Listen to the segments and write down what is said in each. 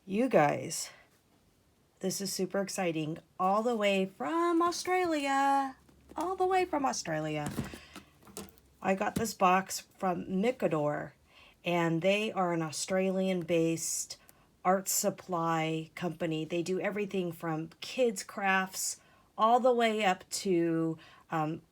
You guys, this is super exciting. All the way from Australia. All the way from Australia. I got this box from Micador, and they are an Australian-based art supply company. They do everything from kids' crafts all the way up to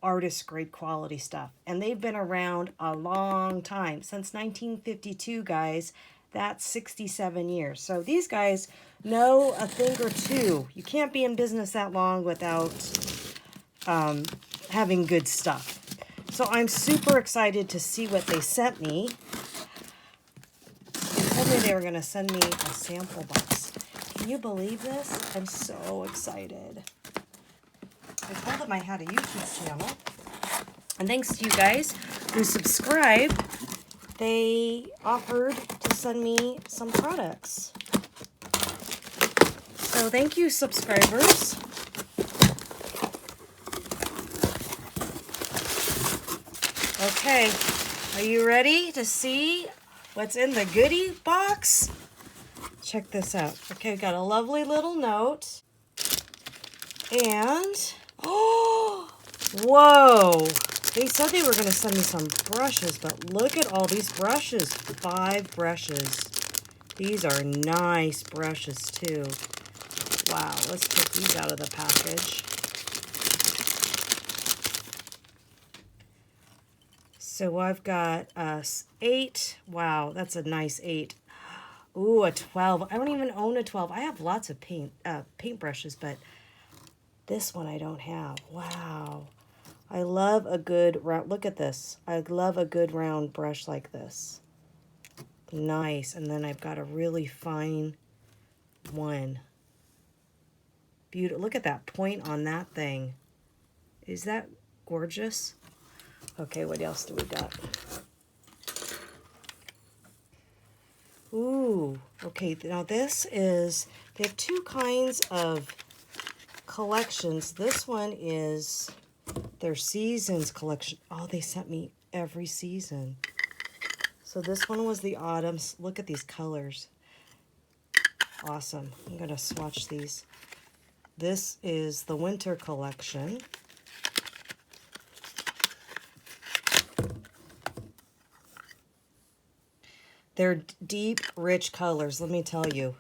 artist grade quality stuff. And they've been around a long time, since 1952, guys. That's 67 years. So these guys know a thing or two. You can't be in business that long without having good stuff. So I'm super excited to see what they sent me. They told me they were going to send me a sample box. Can you believe this? I'm so excited. I told them I had a YouTube channel. And thanks to you guys who subscribed, they offered to send me some products. So thank you, subscribers. Okay, are you ready to see what's in the goodie box? Check this out. Okay, got a lovely little note. And, oh, whoa. They said they were going to send me some brushes, but look at all these brushes. 5 brushes. These are nice brushes, too. Wow, let's take these out of the package. So I've got 8. Wow, that's a nice 8. Ooh, a 12. I don't even own a 12. I have lots of paint brushes, but this one I don't have. Wow. I love a good round, look at this. I love a good round brush like this. Nice. And then I've got a really fine one. Beautiful. Look at that point on that thing. Is that gorgeous? Okay, what else do we got? Ooh, okay, now this is, they have 2 kinds of collections. This one is their seasons collection. Oh, they sent me every season. So this one was the autumns. Look at these colors. Awesome. I'm going to swatch these. This is the winter collection. They're deep, rich colors, let me tell you.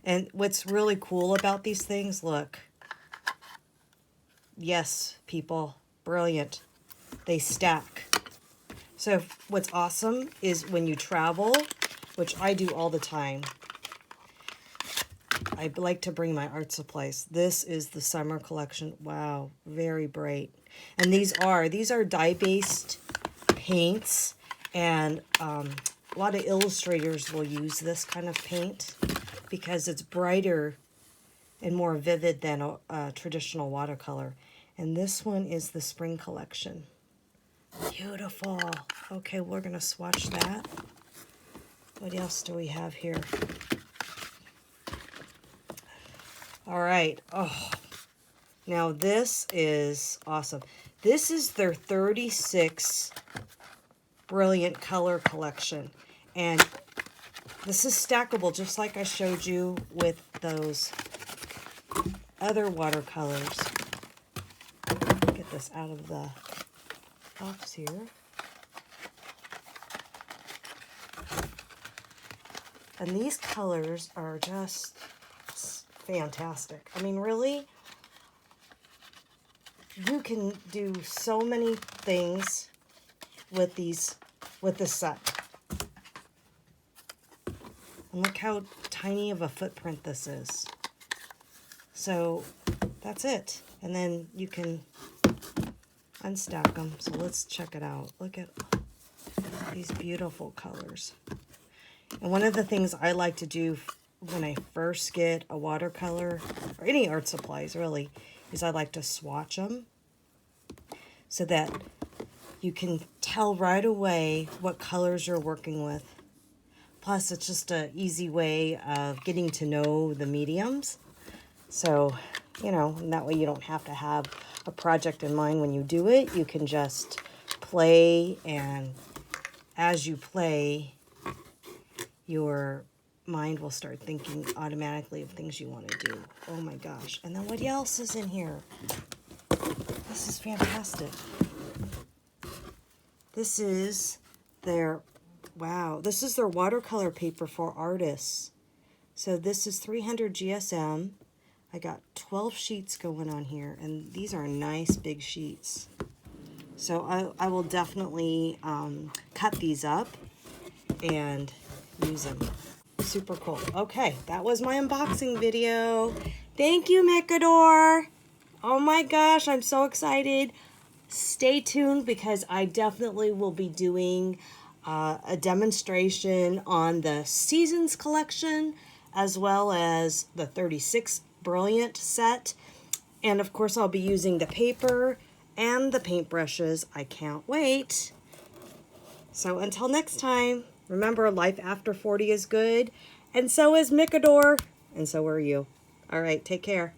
And what's really cool about these things, look. Yes, people, brilliant. They stack. So what's awesome is when you travel, which I do all the time, I like to bring my art supplies. This is the summer collection. Wow, very bright. And these are dye-based paints, and a lot of illustrators will use this kind of paint because it's brighter and more vivid than a traditional watercolor. And this one is the spring collection. Beautiful. Okay, we're going to swatch that. What else do we have here? All right. Oh, now this is awesome. This is their 36 Brilliant Color collection. And this is stackable, just like I showed you with those other watercolors. Get this out of the box here. And these colors are just fantastic. I mean, really, you can do so many things with this set. And look how tiny of a footprint this is. So that's it. And then you can unstack them. So let's check it out. Look at these beautiful colors. And one of the things I like to do when I first get a watercolor, or any art supplies really, is I like to swatch them so that you can tell right away what colors you're working with. Plus, it's just an easy way of getting to know the mediums. So, you know, and that way you don't have to have a project in mind when you do it. You can just play, and as you play, you're mind will start thinking automatically of things you want to do. Oh my gosh. And then what else is in here? This is fantastic. This is their, wow, this is their watercolor paper for artists. So this is 300 GSM. I got 12 sheets going on here, and these are nice big sheets. So I will definitely cut these up and use them. Super cool. Okay, that was my unboxing video. Thank you, Micador. Oh my gosh, I'm so excited. Stay tuned because I definitely will be doing a demonstration on the Seasons collection as well as the 36 Brilliant set. And of course, I'll be using the paper and the paintbrushes. I can't wait. So until next time, remember, life after 40 is good, and so is Micador, and so are you. All right, take care.